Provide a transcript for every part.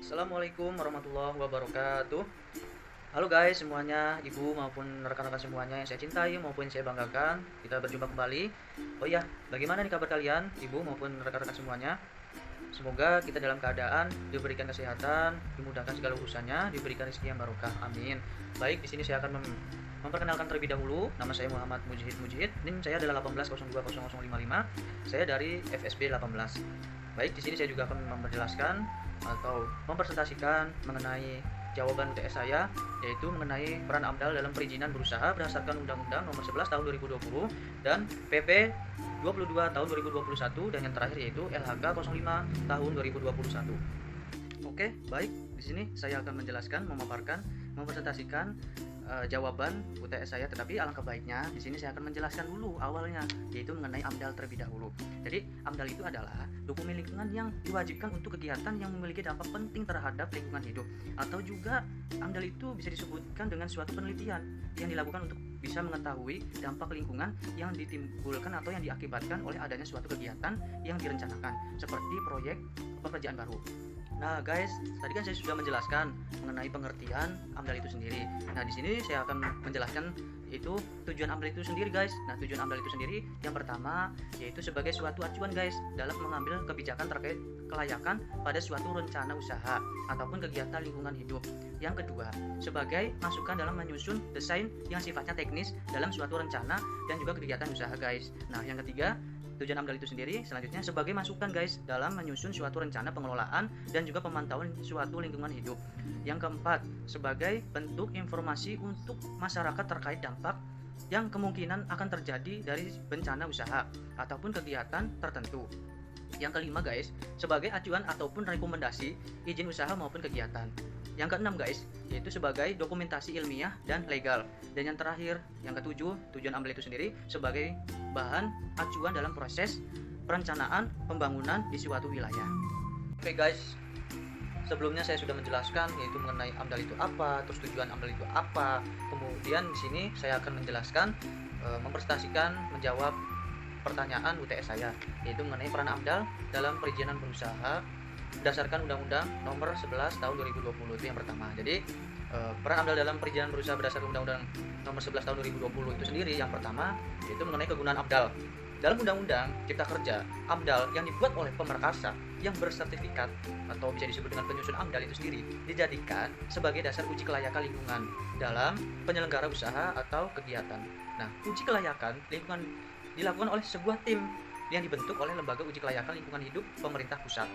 Assalamualaikum warahmatullahi wabarakatuh. Halo guys semuanya, ibu maupun rekan-rekan semuanya yang saya cintai maupun saya banggakan. Kita berjumpa kembali. Oh iya, bagaimana nih kabar kalian, ibu maupun rekan-rekan semuanya? Semoga kita dalam keadaan diberikan kesehatan, dimudahkan segala urusannya, diberikan rezeki yang barokah. Amin. Baik, di sini saya akan memperkenalkan terlebih dahulu. Nama saya Muhammad Mujihid. NIM saya adalah 18020055. Saya dari FSB 18. Baik, di sini saya juga akan menjelaskan atau mempresentasikan mengenai jawaban UTS saya, yaitu mengenai peran AMDAL dalam perizinan berusaha berdasarkan Undang-Undang Nomor 11 Tahun 2020 dan PP 22 Tahun 2021, dan yang terakhir yaitu LHK 05 Tahun 2021. Oke, baik. Di sini saya akan menjelaskan, memaparkan, mempresentasikan jawaban UTS saya, tetapi alangkah baiknya di sini saya akan menjelaskan dulu awalnya, yaitu mengenai AMDAL terlebih dahulu. Jadi AMDAL itu adalah dokumen lingkungan yang diwajibkan untuk kegiatan yang memiliki dampak penting terhadap lingkungan hidup, atau juga AMDAL itu bisa disebutkan dengan suatu penelitian yang dilakukan untuk bisa mengetahui dampak lingkungan yang ditimbulkan atau yang diakibatkan oleh adanya suatu kegiatan yang direncanakan, seperti proyek pekerjaan baru. Nah guys, tadi kan saya sudah menjelaskan mengenai pengertian AMDAL itu sendiri. Nah di sini saya akan menjelaskan itu tujuan AMDAL itu sendiri guys. Nah tujuan AMDAL itu sendiri yang pertama yaitu sebagai suatu acuan guys dalam mengambil kebijakan terkait kelayakan pada suatu rencana usaha ataupun kegiatan lingkungan hidup. Yang kedua, sebagai masukan dalam menyusun desain yang sifatnya teknis dalam suatu rencana dan juga kegiatan usaha guys. Nah yang ketiga, tujuan AMDAL itu sendiri selanjutnya sebagai masukan guys dalam menyusun suatu rencana pengelolaan dan juga pemantauan suatu lingkungan hidup. Yang keempat, sebagai bentuk informasi untuk masyarakat terkait dampak yang kemungkinan akan terjadi dari bencana usaha ataupun kegiatan tertentu. Yang kelima guys, sebagai acuan ataupun rekomendasi izin usaha maupun kegiatan. Yang keenam guys, yaitu sebagai dokumentasi ilmiah dan legal. Dan yang terakhir, yang ketujuh, tujuan AMDAL itu sendiri sebagai bahan acuan dalam proses perencanaan pembangunan di suatu wilayah. Oke guys, sebelumnya saya sudah menjelaskan yaitu mengenai AMDAL itu apa, terus tujuan AMDAL itu apa. Kemudian di sini saya akan menjelaskan, mempresentasikan, menjawab pertanyaan UTS saya, yaitu mengenai peran AMDAL dalam perizinan berusaha berdasarkan Undang-Undang Nomor 11 Tahun 2020. Itu yang pertama. Jadi peran AMDAL dalam perizinan berusaha berdasarkan Undang-Undang Nomor 11 Tahun 2020 itu sendiri yang pertama yaitu mengenai kegunaan AMDAL. Dalam Undang-Undang Cipta Kerja, AMDAL yang dibuat oleh pemerkasa yang bersertifikat atau bisa disebut dengan penyusun AMDAL itu sendiri dijadikan sebagai dasar uji kelayakan lingkungan dalam penyelenggara usaha atau kegiatan. Nah, uji kelayakan lingkungan dilakukan oleh sebuah tim yang dibentuk oleh Lembaga Uji Kelayakan Lingkungan Hidup Pemerintah Pusat.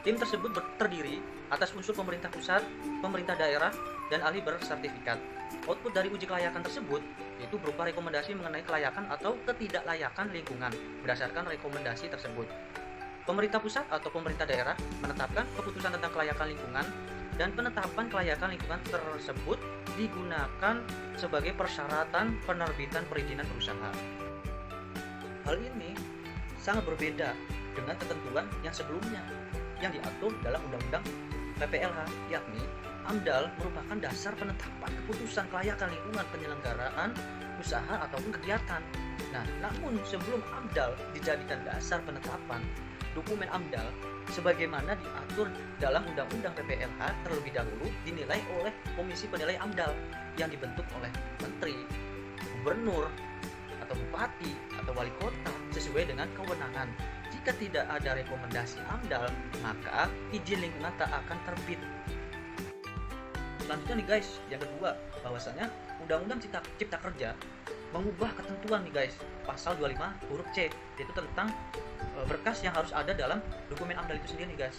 Tim tersebut terdiri atas unsur pemerintah pusat, pemerintah daerah, dan ahli bersertifikat. Output dari uji kelayakan tersebut yaitu berupa rekomendasi mengenai kelayakan atau ketidaklayakan lingkungan berdasarkan rekomendasi tersebut. Pemerintah pusat atau pemerintah daerah menetapkan keputusan tentang kelayakan lingkungan, dan penetapan kelayakan lingkungan tersebut digunakan sebagai persyaratan penerbitan perizinan berusaha. Hal ini sangat berbeda dengan ketentuan yang sebelumnya yang diatur dalam Undang-Undang PPLH, yakni AMDAL merupakan dasar penetapan keputusan kelayakan lingkungan penyelenggaraan usaha ataupun kegiatan. Nah, namun sebelum AMDAL dijadikan dasar penetapan, dokumen AMDAL sebagaimana diatur dalam Undang-Undang PPLH terlebih dahulu dinilai oleh Komisi Penilai AMDAL yang dibentuk oleh Menteri, Gubernur, atau Bupati, atau Wali Kota sesuai dengan kewenangan. Jika tidak ada rekomendasi AMDAL, maka izin lingkungan tak akan terbit. Selanjutnya nih guys, yang kedua, bahwasanya Undang-Undang Cipta Kerja mengubah ketentuan nih guys, pasal 25 huruf C, yaitu tentang berkas yang harus ada dalam dokumen AMDAL itu sendiri nih guys.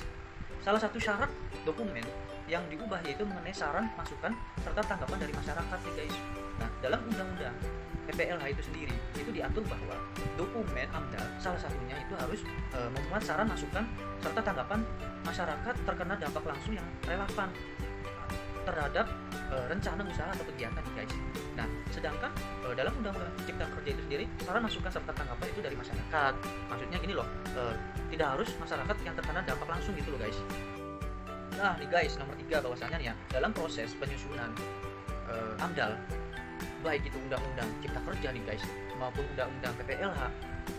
Salah satu syarat dokumen yang diubah yaitu mengenai saran, masukan, serta tanggapan dari masyarakat nih guys. Nah, dalam Undang-Undang PPLH itu sendiri itu diatur bahwa dokumen AMDAL salah satunya itu harus memuat saran, masukan, serta tanggapan masyarakat terkena dampak langsung yang relevan terhadap rencana usaha atau kegiatan nih guys. Nah, sedangkan dalam Undang-Undang Cipta Kerja itu sendiri saran, masukan, serta tanggapan itu dari masyarakat. Maksudnya gini loh, tidak harus masyarakat yang terkena dampak langsung gitu loh guys. Nah nih guys, nomor 3 bahwasanya nih ya, dalam proses penyusunan AMDAL, baik itu Undang-Undang Cipta Kerja nih guys maupun Undang-Undang PPLH,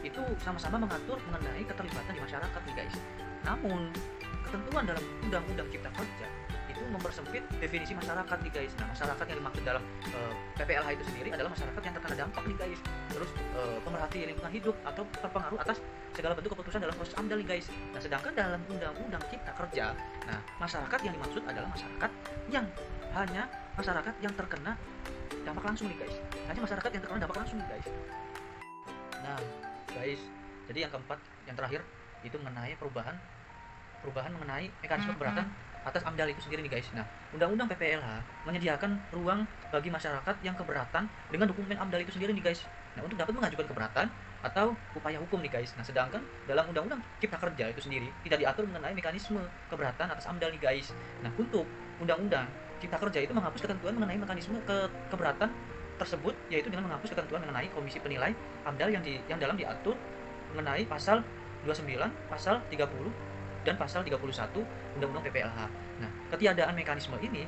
itu sama-sama mengatur mengenai keterlibatan di masyarakat nih guys. Namun ketentuan dalam Undang-Undang Cipta Kerja itu mempersempit definisi masyarakat nih guys. Nah, masyarakat yang dimaksud dalam PPLH itu sendiri adalah masyarakat yang terkena dampak nih guys. Terus pemerhati lingkungan hidup atau terpengaruh atas segala bentuk keputusan dalam proses AMDAL nih guys. Nah, sedangkan dalam Undang-Undang Cipta Kerja, nah masyarakat yang dimaksud adalah masyarakat yang hanya masyarakat yang terkena dampak langsung nih guys. Hanya masyarakat yang terkena dampak langsung nih guys. Nah, guys, jadi yang keempat, yang terakhir itu mengenai perubahan mengenai mekanisme keberatan atas AMDAL itu sendiri nih guys. Nah, Undang-Undang PPLH menyediakan ruang bagi masyarakat yang keberatan dengan dokumen AMDAL itu sendiri nih guys. Nah, untuk dapat mengajukan keberatan atau upaya hukum nih guys. Nah, sedangkan dalam Undang-Undang Cipta Kerja itu sendiri tidak diatur mengenai mekanisme keberatan atas AMDAL nih guys. Nah, untuk Undang-Undang Cipta Kerja itu menghapus ketentuan mengenai mekanisme keberatan tersebut, yaitu dengan menghapus ketentuan mengenai komisi penilai AMDAL yang dalam diatur mengenai pasal 29, pasal 30 dan pasal 31 Undang-Undang PPLH. Nah, ketiadaan mekanisme ini,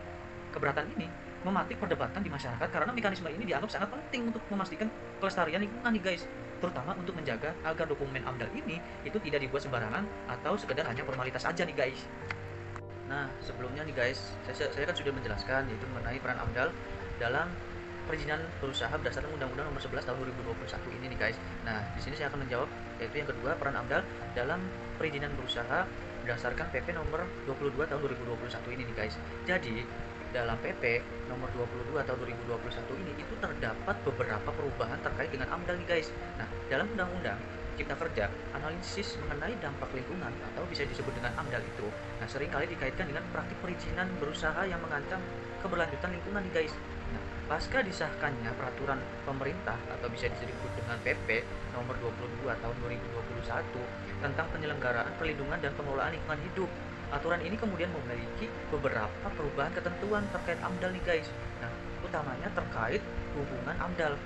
keberatan ini mematik perdebatan di masyarakat karena mekanisme ini dianggap sangat penting untuk memastikan kelestarian lingkungan nih guys, terutama untuk menjaga agar dokumen AMDAL ini itu tidak dibuat sembarangan atau sekedar hanya formalitas aja nih guys. Nah, sebelumnya nih guys, saya kan sudah menjelaskan yaitu mengenai peran AMDAL dalam perizinan berusaha berdasarkan Undang-Undang Nomor 11 Tahun 2021 ini nih guys. Nah, di sini saya akan menjawab yaitu yang kedua, peran AMDAL dalam perizinan berusaha berdasarkan PP Nomor 22 Tahun 2021 ini nih guys. Jadi, dalam PP Nomor 22 Tahun 2021 ini itu terdapat beberapa perubahan terkait dengan AMDAL nih guys. Nah, dalam Undang-Undang Cipta Kerja, analisis mengenai dampak lingkungan atau bisa disebut dengan AMDAL itu, nah seringkali dikaitkan dengan praktik perizinan berusaha yang mengancam keberlanjutan lingkungan nih guys. Nah, pasca disahkannya peraturan pemerintah atau bisa disebut dengan PP Nomor 22 Tahun 2021 tentang penyelenggaraan perlindungan dan pengelolaan lingkungan hidup, aturan ini kemudian memiliki beberapa perubahan ketentuan terkait AMDAL nih guys. Nah, utamanya terkait hubungan AMDAL,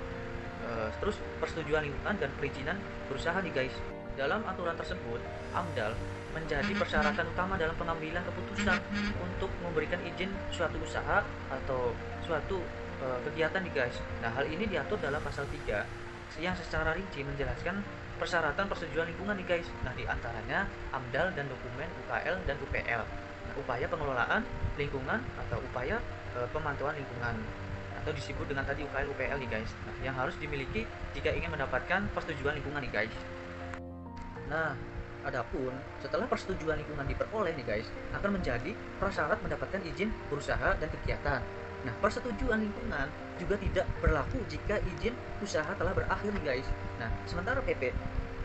terus persetujuan lingkungan dan perizinan berusaha nih guys. Dalam aturan tersebut, AMDAL menjadi persyaratan utama dalam pengambilan keputusan untuk memberikan izin suatu usaha atau suatu kegiatan nih guys. Nah, hal ini diatur dalam pasal 3 yang secara rinci menjelaskan persyaratan persetujuan lingkungan nih guys. Nah, diantaranya AMDAL dan dokumen UKL dan UPL. Nah, upaya pengelolaan lingkungan atau upaya pemantauan lingkungan atau disebut dengan tadi UKL UPL nih guys. Nah, yang harus dimiliki jika ingin mendapatkan persetujuan lingkungan nih guys. Nah, adapun setelah persetujuan lingkungan diperoleh nih guys, akan menjadi prasyarat mendapatkan izin berusaha dan kegiatan. Nah, persetujuan lingkungan juga tidak berlaku jika izin usaha telah berakhir nih guys. Nah, sementara PP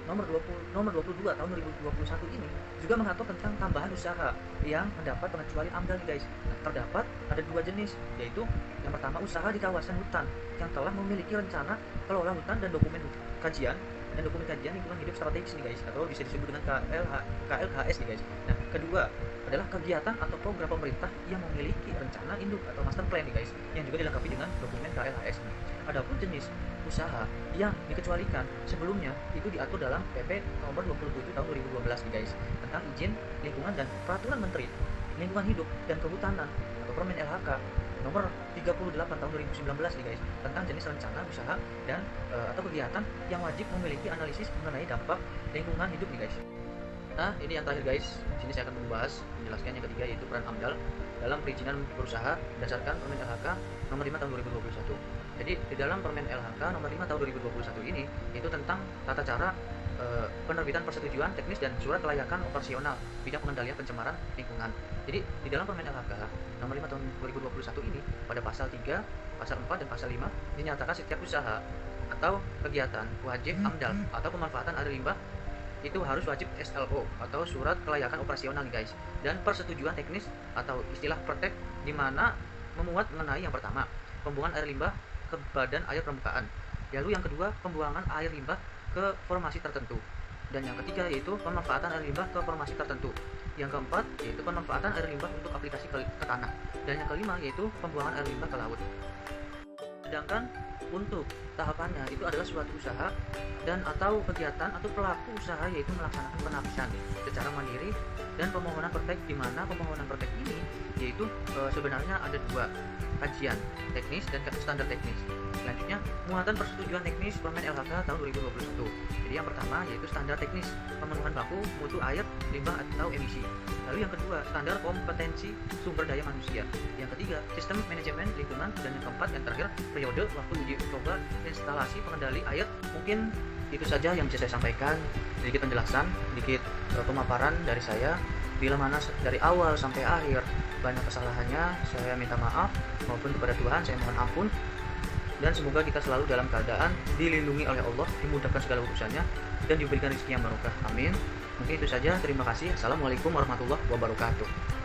nomor 22 tahun 2021 ini juga mengatur tentang tambahan usaha yang mendapat pengecualian AMDAL nih guys. Nah, terdapat ada dua jenis, yaitu yang pertama usaha di kawasan hutan yang telah memiliki rencana kelola hutan dan dokumen kajian lingkungan hidup strategis nih guys, atau bisa disebut dengan KLHS nih guys. Nah, kedua adalah kegiatan atau program pemerintah yang memiliki rencana induk atau master plan nih guys, yang juga dilengkapi dengan dokumen KLHS. Nah, adapun jenis usaha yang dikecualikan sebelumnya itu diatur dalam PP nomor 27 tahun 2012 nih guys, tentang izin lingkungan dan peraturan menteri lingkungan hidup dan kehutanan atau Permen LHK nomor 38 tahun 2019 nih guys, tentang jenis rencana usaha dan atau kegiatan yang wajib memiliki analisis mengenai dampak lingkungan hidup nih guys. Nah, ini yang terakhir guys. Di sini saya akan membahas menjelaskan yang ketiga, yaitu peran AMDAL dalam perizinan berusaha berdasarkan Permen LHK nomor 5 tahun 2021. Jadi di dalam Permen LHK nomor 5 tahun 2021 ini itu tentang tata cara penerbitan persetujuan teknis dan surat kelayakan operasional bidang pengendalian pencemaran lingkungan. Jadi di dalam Permen LHK nomor 5 tahun 2021 ini pada pasal 3, pasal 4 dan pasal 5 dinyatakan setiap usaha atau kegiatan wajib AMDAL atau pemanfaatan air limbah itu harus wajib SLO atau surat kelayakan operasional nih guys, dan persetujuan teknis atau istilah pertek, di mana memuat mengenai yang pertama pembuangan air limbah ke badan air permukaan, lalu yang kedua pembuangan air limbah ke formasi tertentu, dan yang ketiga yaitu pemanfaatan air limbah ke formasi tertentu, yang keempat yaitu pemanfaatan air limbah untuk aplikasi ke tanah, dan yang kelima yaitu pembuangan air limbah ke laut. Sedangkan untuk tahapannya itu adalah suatu usaha dan atau kegiatan atau pelaku usaha yaitu melaksanakan penapisan secara mandiri dan pemohonan pertek, di mana pemohonan pertek ini yaitu sebenarnya ada dua, kajian teknis dan standar teknis. Selanjutnya, muatan persetujuan teknis Permen LHK tahun 2021. Jadi yang pertama yaitu standar teknis pemenuhan baku mutu air, limbah atau emisi. Lalu yang kedua, standar kompetensi sumber daya manusia. Yang ketiga, sistem manajemen lingkungan, dan yang keempat yang terakhir, periode waktu uji coba instalasi pengendali air. Mungkin itu saja yang bisa saya sampaikan, sedikit penjelasan, sedikit pemaparan dari saya. Bila mana dari awal sampai akhir banyak kesalahannya, saya minta maaf, maupun kepada Tuhan saya mohon ampun. Dan semoga kita selalu dalam keadaan dilindungi oleh Allah, dimudahkan segala urusannya, dan diberikan rezeki yang barokah. Amin. Mungkin itu saja, terima kasih. Assalamualaikum warahmatullahi wabarakatuh.